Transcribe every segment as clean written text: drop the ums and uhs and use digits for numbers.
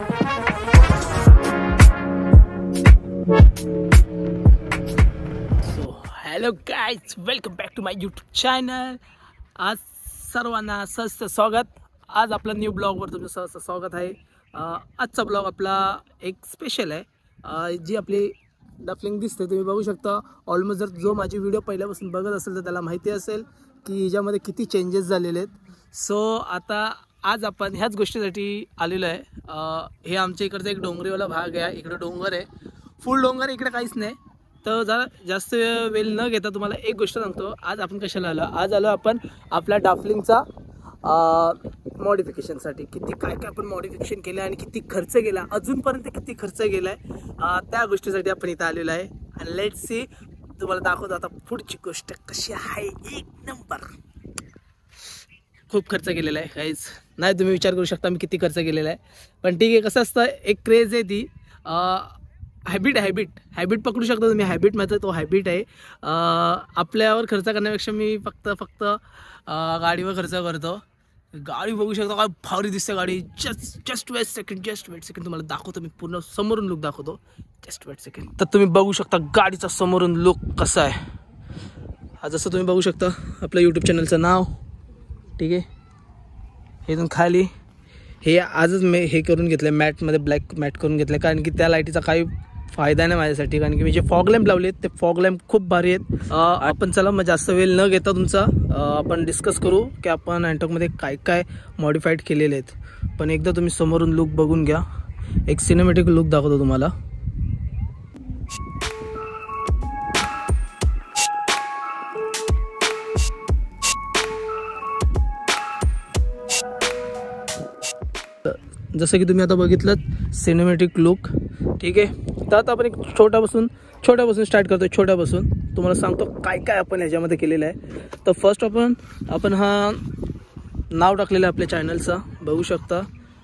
Hello guys, welcome back to my YouTube channel. आज सर्वांना सहर्ष स्वागत. आज आपला न्यू ब्लॉगवर तुमचं सहर्ष स्वागत आहे. आजचा ब्लॉग आपला एक स्पेशल आहे. जी आपली डफलिंग दिसते तुम्ही बघू शकता. ऑलमोस्ट जर जो माझी व्हिडिओ पहिल्यापासून बघत असेल तर त्याला माहिती असेल की याच्यामध्ये किती चेंजेस झालेले आहेत. सो आता आज आपण ह्याच गोष्टीसाठी आलेलो आहे. हे आमच्या इकडचा एक डोंगरीवाला भाग आहे. इकडे डोंगर आहे, फुल डोंगर, इकडे काहीच नाही. तर जरा जास्त वेळ न घेता तुम्हाला एक गोष्ट सांगतो. आज आपण कशाला आलो. आज आलो आपण आपल्या डाफलिंगचा मॉडिफिकेशनसाठी. किती काय काय आपण मॉडिफिकेशन केलं आणि किती खर्च गेला, अजूनपर्यंत किती खर्च गेला आहे, त्या गोष्टीसाठी आपण इथं आलेलो आहे. आणि लेट्स सी, तुम्हाला दाखवतो आता पुढची गोष्ट कशी आहे. एक नंबर. खूप खर्च केलेला आहे काहीच नाही, तुम्ही विचार करू शकता मी किती खर्च केलेला आहे. पण ठीक आहे, कसं असतं, एक क्रेज आहे ती. हॅबिट पकडू शकता तुम्ही. हॅबिट माझा तो हॅबिट आहे. आपल्यावर खर्च करण्यापेक्षा मी फक्त गाडीवर खर्च करतो. गाडी बघू शकता, काय भारी दिसते गाडी. जस्ट वेट सेकंड तुम्हाला दाखवतो. मी पूर्ण समोरून लुक दाखवतो. Just wait second. तर तुम्ही बघू शकता गाडीचा समोरून लुक कसा आहे. हा जसं तुम्ही बघू शकता आपलं यूट्यूब चॅनलचं नाव, ठीक आहे. हे इथून खाली हे आजच मी हे करून घेतलं, मॅटमध्ये ब्लॅक मॅट करून घेतलं, कारण की त्या लाईटीचा काही फायदा नाही माझ्यासाठी. कारण की मी जे फॉग लॅम्प लावले ते फॉग लॅम्प खूप भारी आहेत. आपण चला मग जास्त वेळ न घेता तुमचा आपण डिस्कस करू की आपण अँटॉकमध्ये काय काय मॉडिफाईड केलेले आहेत. पण एकदा तुम्ही समोरून लुक बघून घ्या. एक सिनेमॅटिक लुक दाखवतो तुम्हाला. जसं की तुम्ही आता बघितलं सिनेमॅटिक लुक, ठीक आहे. तर आता आपण एक छोट्यापासून स्टार्ट करतो. छोट्यापासून तुम्हाला सांगतो काय काय आपण ह्याच्यामध्ये केलेलं आहे. तर फर्स्ट आपण हा नाव टाकलेलं आहे आपल्या चॅनलचा, बघू शकता.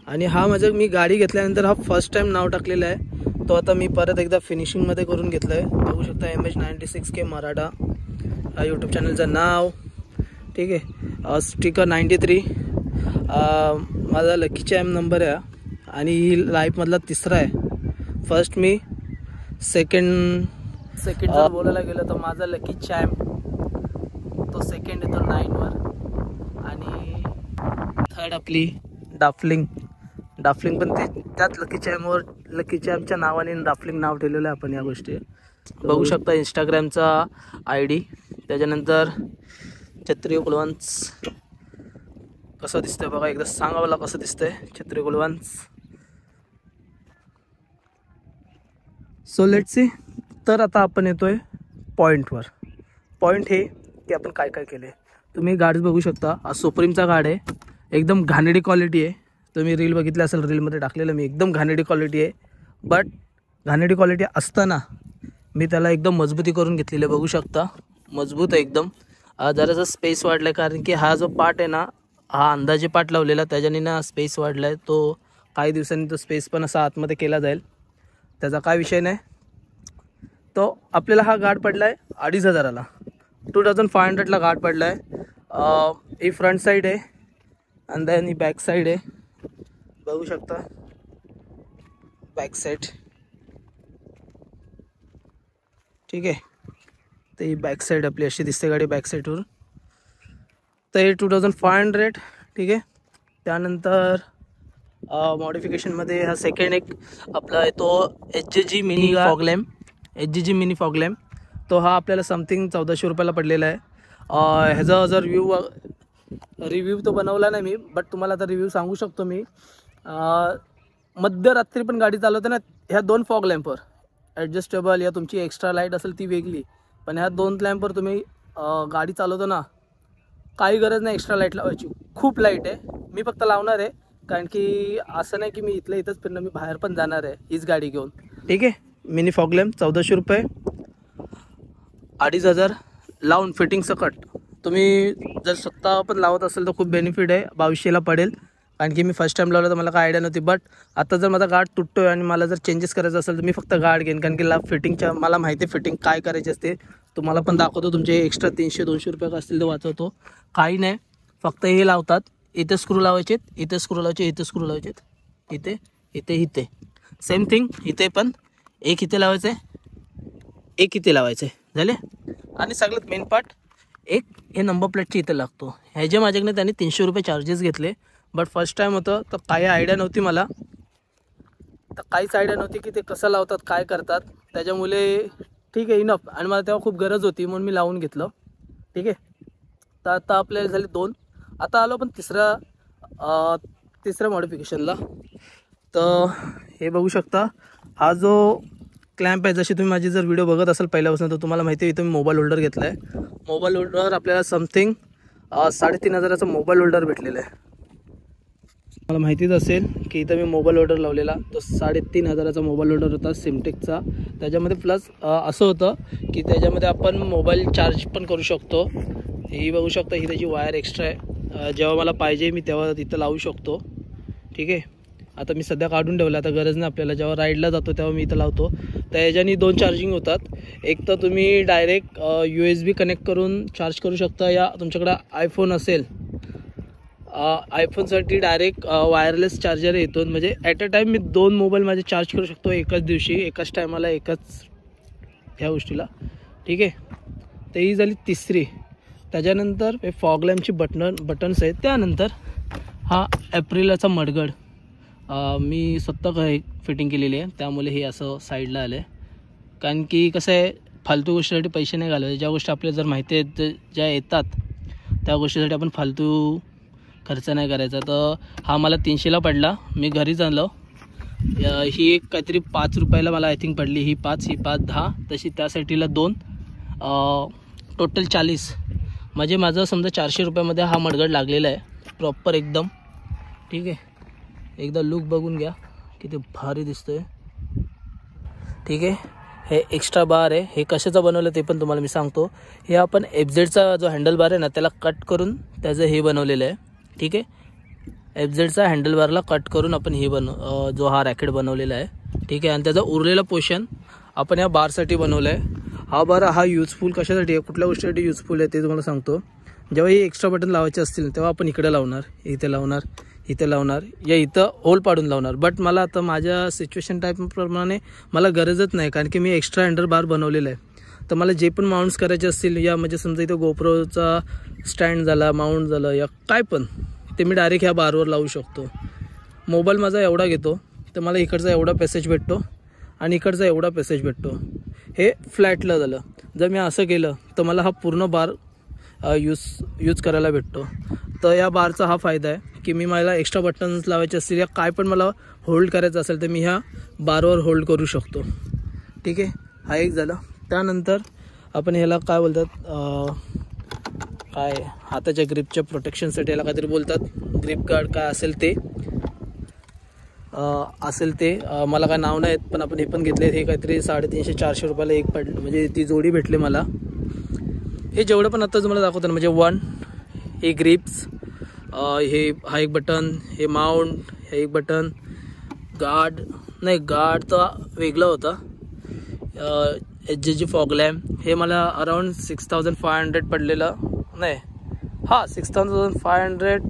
आणि हा मी गाडी घेतल्यानंतर हा फर्स्ट टाईम नाव टाकलेला आहे. तो आता मी परत एकदा फिनिशिंगमध्ये करून घेतलं आहे. बघू शकता MH96K मराठा हा यूट्यूब चॅनलचं नाव, ठीक आहे. स्टिकर 93 माझा लकी चॅम्प नंबर आहे आणि ही लाईफमधला तिसरा आहे. फर्स्ट मी सेकंड जर बोलायला गेलं तर माझा लकी चॅम्प तो सेकंड येतो 9वर. आणि थर्ड आपली डाफलिंग पण त्याच लकी चॅम्पच्या नावाने डाफलिंग नाव ठेवलेलं आहे आपण. या गोष्टी बघू शकता. इंस्टाग्रामचा ID, त्याच्यानंतर छत्री कुलवंश कसं दिसतंय बघा. एकदा सांगा मला कसं दिसतंय छत्री कुलवंश. So let's see. तर आता आपण येतोय पॉईंटवर. पॉईंट हे की आपण काय काय केले. तुम्ही गाडी बघू शकता. हा सुप्रीमचा गाड आहे. एकदम घाणेरडी क्वालिटी आहे. तुम्ही रील बघितली असेल, रीलमध्ये टाकलेलं मी. एकदम घाणेरडी क्वालिटी आहे. बट घाणेरडी क्वालिटी असताना मी त्याला एकदम मजबूती करून घेतलेली आहे. बघू शकता मजबूत आहे एकदम. जरासा स्पेस वाढला आहे, कारण की हा जो पार्ट आहे ना, हा अंदाजे पार्ट लावलेला, त्याच्याने ना स्पेस वाढला आहे. तो काही दिवसांनी तो स्पेस पण असा आतमध्ये केला जाईल, त्याचा काय विषय नाही. तो आपल्याला हा गार्ड पडला आहे 2500ला, 2500ला गार्ड पडला आहे. ही फ्रंट साईड आहे आणि देन ही बॅक साईड आहे. बघू शकता बॅक साईड, ठीक आहे. तर ही बॅक साईड आपली अशी दिसते गाडी बॅक साईडवर. तर हे 2500, ठीक आहे. त्यानंतर मॉडिफिकेशनमध्ये हा सेकंड एक आपला येतो HG मिनी फॉग लॅम्प. तो हा आपल्याला समथिंग 1400 रुपयाला पडलेला आहे. ह्याचा जर रिव्ह्यू तो बनवला नाही मी, बट तुम्हाला आता रिव्ह्यू सांगू शकतो मी. मध्यरात्री पण गाडी चालवते ना, ह्या 2 फॉग लॅम्पवर ॲडजस्टेबल या तुमची एक्स्ट्रा लाईट असेल ती वेगळी, पण ह्या 2 लॅम्पवर तुम्ही गाडी चालवतो ना, काही गरज नाही एक्स्ट्रा लाईट लावायची. खूप लाईट आहे. मी फक्त लावणार आहे, कारण की असं नाही की मी इथंच फिरणं, मी बाहेर पण जाणार आहे हीच गाडी घेऊन, ठीक आहे. मिनी फॉग लॅम्प 1400 रुपये, 2500 लावून फिटिंग सकट. तुम्ही जर स्वतः पण लावत असेल तर खूप बेनिफिट आहे. 2200ला पडेल, कारण की मी फर्स्ट टाईम लावलं तर मला काय आयडिया नव्हती. बट आता जर माझा गार्ड तुटतो आहे आणि मला जर चेंजेस करायचं असेल तर मी फक्त गार्ड घेईन, कारण की फिटिंगच्या मला माहिती आहे फिटिंग काय करायची असते. तुम्हाला पण दाखवतो. तुमचे एक्स्ट्रा 300-200 रुपये का असतील ते वाचवतो. काही नाही, फक्त हे लावतात. इथे स्क्रू लावायचे, इथे स्क्रू लावायचे, इथे स्क्रू लावायचे, इथे इथे सेम थिंग इथे पण एक इथे लावायचं आहे, एक इथे लावायचं आहे, झाले. आणि सगळ्यात मेन पार्ट एक हे नंबर प्लेटची इथे लागतो. ह्याचे माझ्याकडे त्यांनी 300 रुपये चार्जेस घेतले. बट फर्स्ट टाईम होतं तर काही आयडिया नव्हती मला, तर काहीच आयडिया नव्हती की ते कसं लावतात काय करतात. त्याच्यामुळे ठीक आहे इनफ, आणि मला तेव्हा खूप गरज होती म्हणून मी लावून घेतलं. ठीक आहे. तर आता आपल्याला झाले 2. आता आलो पण तिसऱ्या मॉडिफिकेशनला. तर हे बघू शकता, हा जो क्लॅम्प आहे, जशी तुम्ही माझी जर व्हिडिओ बघत असाल पहिल्यापासून तर तुम्हाला माहिती आहे इथं मी मोबाईल होल्डर घेतला आहे. मोबाईल होल्डर आपल्याला समथिंग 3,500चा मोबाईल होल्डर भेटलेला आहे. मला माहितीच असेल की इथं मी मोबाईल होल्डर लावलेला, तो 3,500चा मोबाईल होल्डर होता सिमटेकचा. त्याच्यामध्ये प्लस असं होतं की त्याच्यामध्ये आपण मोबाईल चार्ज पण करू शकतो. ही बघू शकता, ही त्याची वायर एक्स्ट्रा आहे, जेव्हा मला पाहिजे मी तेव्हा तिथं लावू शकतो. ठीक आहे. आता मी सध्या काढून ठेवलं, आता गरज नाही आपल्याला, जेव्हा राईडला जातो तेव्हा मी इथं लावतो. तर याच्यानी 2 चार्जिंग होतात. एक तर तुम्ही डायरेक्ट USB कनेक्ट करून चार्ज करू शकता, या तुमच्याकडे आयफोन असेल, आयफोनसाठी डायरेक्ट वायरलेस चार्जर येतो. म्हणजे at a time me 2 mobile माझे चार्ज करू शकतो एकाच दिवशी, एकाच टायमाला, एकाच ह्या गोष्टीला. ठीक आहे. तर ही झाली तिसरी. त्याच्यानंतर हे फॉग लॅम्पची बटन्स आहेत. त्यानंतर हा एप्रिलाचा मडगड मी स्वतः फिटिंग केलेली आहे, त्यामुळे हे असं साईडला आलं आहे. कारण की कसं आहे, फालतू गोष्टीसाठी पैसे नाही घालवायचे. ज्या गोष्टी आपल्याला जर माहिती आहेत, ज्या येतात, त्या गोष्टीसाठी आपण फालतू खर्च नाही करायचा. तर हा मला 300ला पडला, मी घरीच आणलं. ही एक काहीतरी 5 रुपयाला मला आय थिंक पडली. ही 5 10, तशी त्या साईडला 2, टोटल 40. म्हणजे माझं समजा 400 रुपयामध्ये हा मडगड लागलेला आहे प्रॉपर एकदम. ठीक आहे. एकदा लुक बघून घ्या किती भारी दिसतोय. ठीक आहे. हे एक्स्ट्रा बार आहे, हे कशाचं बनवलं ते पण तुम्हाला मी सांगतो. हे आपण FZचा जो हँडल बार आहे ना, त्याला कट करून त्याचं हे बनवलेलं आहे. ठीक आहे. FZचा हँडल बारला कट करून आपण हे जो हा रॅकेट बनवलेला आहे. ठीक आहे. आणि त्याचा उरलेला पोर्शन आपण या बारसाठी बनवला आहे. हा बार हा यूजफुल कशासाठी आहे, कुठल्या गोष्टीसाठी यूजफुल आहे ते तुम्हाला सांगतो. जेव्हा ही एक्स्ट्रा बटन लावायचे असतील तेव्हा आपण इकडे लावणार, इथे लावणार, इथे लावणार, या इथं होल पाडून लावणार. बट मला आता माझ्या सिच्युएशन टाईपप्रमाणे मला गरजच नाही, कारण की मी एक्स्ट्रा हँडल बार बनवलेला आहे. तर मला जे पण माउंट्स करायचे असतील, या म्हणजे समजा इथं गोप्रोचा स्टँड झाला, माउंट झालं, या काय पण, ते मी डायरेक्ट ह्या बारवर लावू शकतो. मोबाईल माझा एवढा घेतो तर मला इकडचा एवढा पॅसेज भेटतो आणि इकडचा एवढा पॅसेज भेटतो. हे फ्लॅटला झालं. जर मी असं केलं तर मला हा पूर्ण बार यूज करायला भेटतो. तर या बारचा हा फायदा आहे की मी मला एक्स्ट्रा बटन्स लावायचे असतील या काय पण मला होल्ड करायचं असेल तर मी ह्या बारवर होल्ड करू शकतो. ठीक आहे. हा एक झालं. त्यानंतर आपण ह्याला काय बोलतात, काय हाताच्या ग्रिपच्या प्रोटेक्शनसाठी याला काहीतरी बोलतात, ग्रिप गार्ड काय असेल ते मला काय नाव नाही, पण आपण हे पण घेतले. हे काहीतरी 350-400 रुपयाला एक पडलं, म्हणजे ती जोडी भेटली मला. हे जेवढं पण आता तुम्हाला दाखवतं ना, म्हणजे 1 हे ग्रिप्स, हे हा एक बटन, हे माउंट, हे एक बटन, गार्ड गार्ड तर वेगळं होतं, HG फॉग लॅम्प, हे मला अराऊंड 6500 पडलेलं. नाही, 6500,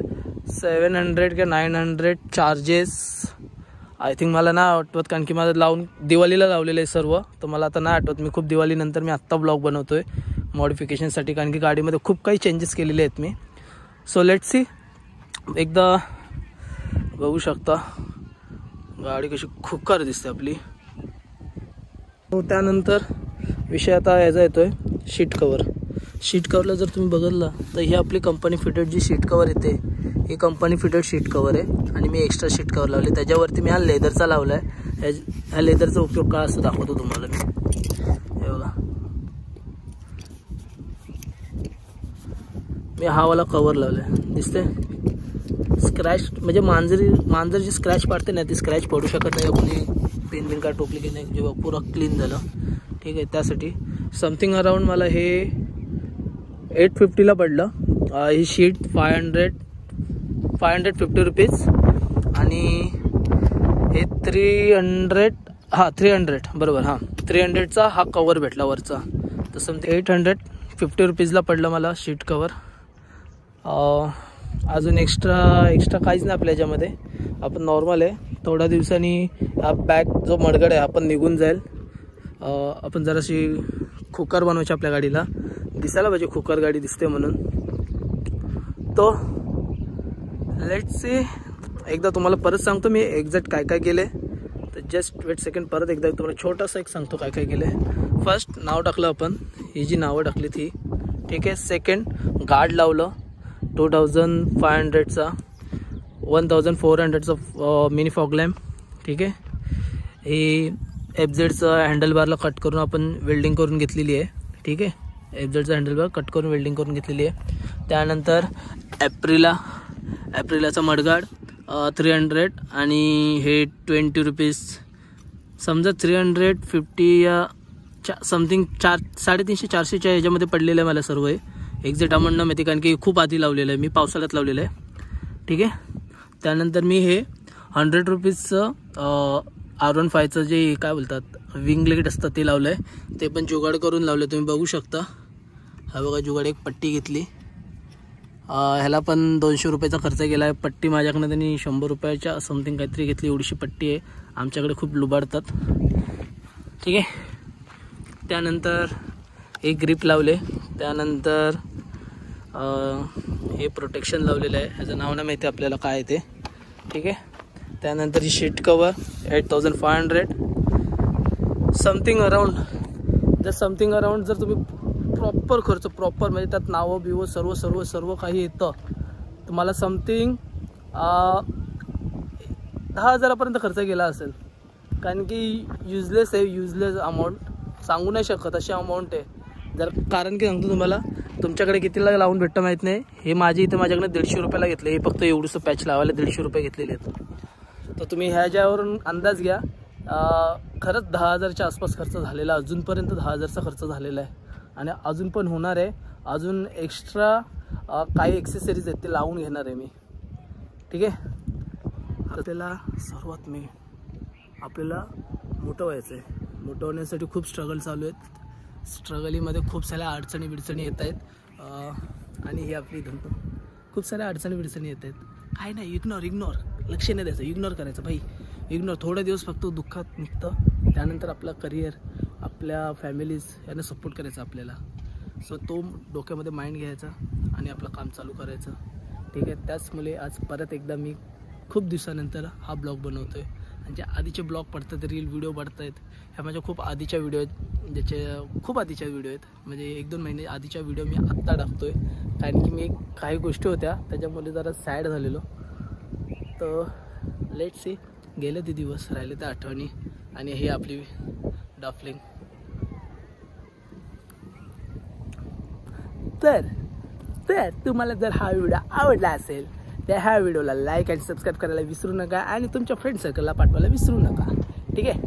700 किंवा 900 चार्जेस आय थिंक. मला नाही आठवत, कारण की माझं लावून दिवाळीला लावलेलं आहे सर्व, तर मला आता नाही आठवत. मी खूप दिवाळीनंतर मी आत्ता ब्लॉग बनवतो आहे मॉडिफिकेशनसाठी, कारण की गाडीमध्ये खूप काही चेंजेस केलेले आहेत मी. So let's see. एकदा बघू शकता गाडी कशी खुकार दिसते आपली. त्यानंतर विषय आता याचा येतो आहे शीट कवर. शीट कवरला जर तुम्ही बघितलं तर ही आपली कंपनी फिटेड जी शीट कवर येते, ही कंपनी फिटेड शीट कवर आहे. आणि मी एक्स्ट्रा शीट कवर लावले, त्याच्यावरती मी हा लेदरचा लावला आहे. ह्या लेदरचा उपयोग काय असं दाखवतो तुम्हाला मी. हे बघा, मी हा वाला कवर लावला आहे, दिसते. स्क्रॅच म्हणजे मांजर जी स्क्रॅच पाडते ना, ती स्क्रॅच पडू शकत नाही, कोणी पेन बिन काय टोकली की नाही, जेव्हा पुरं क्लीन झालं. ठीक आहे. त्यासाठी समथिंग अराऊंड मला हे 850ला पडलं. ही शीट 550 रुपीज आणि हे 300 बरोबर. हां, 300चा हा कवर भेटला वरचा. तर समथिंग 850 रुपीजला पडलं मला शीट कवर. अजून एक्स्ट्रा काहीच नाही आपल्या याच्यामध्ये, आपण नॉर्मल आहे. थोड्या दिवसांनी हा बॅग जो मडगड आहे आपण निघून जाईल. आपण जराशी खुकार बनवायची आपल्या गाडीला, दिसायला पाहिजे खुकार गाडी दिसते म्हणून. तो लेट्स सी. एकदा तुम्हाला परत सांगतो मी एक्झॅक्ट काय काय केले. तर जस्ट वेट सेकंड, परत एकदा तुम्हाला छोटासा एक सांगतो काय काय केले. फर्स्ट नाव टाकलं आपण, ही जी नावं टाकली ती, ठीक आहे. सेकंड गार्ड लावलं 2500चा, 1400चा मिनी फॉग लॅम्प, ठीक आहे. ही FZचं हँडलबारला कट करून आपण वेल्डिंग करून घेतलेली आहे, ठीक आहे. FZचं हँडलबार कट करून वेल्डिंग करून घेतलेली आहे. त्यानंतर ॲप्रिलाचा मडगाड 300 आणि हे 20 रुपीज, समजा 350 या समथिंग 350-400च्या ह्याच्यामध्ये पडलेलं आहे मला सर्व. हे एक्झॅक्ट अमाऊंट न माहिती, कारण की खूप आधी लावलेलं आहे मी, पावसाळ्यात लावलेलं आहे, ठीक आहे. त्यानंतर मी हे 100 रुपीजचं R15चं जे काय बोलतात विंगलेट असतं ते लावलं आहे. ते पण जुगाड करून लावलं, तुम्ही बघू शकता. हा बघा जुगाड, एक पट्टी घेतली, ह्याला पण 200 रुपयाचा खर्च केला आहे. पट्टी माझ्याकडनं त्यांनी 100 रुपयाच्या समथिंग काहीतरी घेतली, एवढीशी पट्टी आहे. आमच्याकडे खूप लुबाडतात, ठीक आहे. त्यानंतर एक ग्रिप लावले. त्यानंतर हे प्रोटेक्शन लावलेलं आहे, ह्याचं नाव नाही माहिती आपल्याला काय ते, ठीक आहे. त्यानंतर ही शीट कवर 8500 समथिंग अराउंड. जर तुम्ही प्रॉपर खर्च म्हणजे त्यात नावं बिवं सर्व काही येतं, तुम्हाला समथिंग 10,000पर्यंत खर्च केला असेल. कारण की युजलेस अमाऊंट सांगू नाही शकत, अशी अमाऊंट आहे. कारण की सांगतो तुम्हाला, तुमच्याकडे कितीला लावून भेटतं माहीत नाही. हे माझ्याकडे 150 रुपयाला घेतले. हे फक्त एवढंसं पॅच लावायला 150 रुपये घेतलेले आहेत. तर तुम्ही ह्याच्यावरून अंदाज घ्या. खरंच 10,000च्या आसपास खर्च झालेला, अजूनपर्यंत 10,000चा खर्च झालेला आहे आणि अजून पण होणार आहे. अजून एक्स्ट्रा काही एक्सेसरीज आहेत ते लावून घेणार आहे मी, ठीक आहे. आपल्याला सर्वात आपल्याला मोठं व्हायचं आहे. मोठं होण्यासाठी खूप स्ट्रगल चालू आहेत. स्ट्रगलीमध्ये खूप साऱ्या अडचणी येत आहेत. आणि ही आपली धंदा खूप साऱ्या अडचणी येत आहेत. काय नाही, इग्नोर लक्ष नाही द्यायचं, इग्नोर करायचं भाई, इग्नोर. थोडे दिवस फक्त दुःखात निघतं, त्यानंतर आपला करिअर, आपल्या फॅमिलीज यांना सपोर्ट करायचा आपल्याला. सो तो डोक्यामध्ये माइंड घ्यायचा आणि आपलं काम चालू करायचं, ठीक आहे. त्याचमुळे आज परत एकदा मी खूप दिवसानंतर हा ब्लॉग बनवतो आहे. आणि जे आधीचे ब्लॉग पडतात, रील व्हिडिओ पडत आहेत, ह्या माझ्या खूप आधीच्या व्हिडिओ आहेत, खूप आधीच्या व्हिडिओ आहेत. म्हणजे 1-2 महिने आधीच्या व्हिडिओ मी आत्ता टाकतो आहे. कारण की मी काही गोष्टी होत्या त्याच्यामुळे जरा सॅड झालेलो. तर लेट्स सी, गेले ते दिवस, राहिले त्या आठवणी. आणि ही आपली डॉफलिंग. तर तुम्हाला जर हा व्हिडिओ आवडला असेल तर ह्या व्हिडिओला लाईक आणि सबस्क्राईब करायला विसरू नका आणि तुमच्या फ्रेंड सर्कलला पाठवायला विसरू नका, ठीक आहे.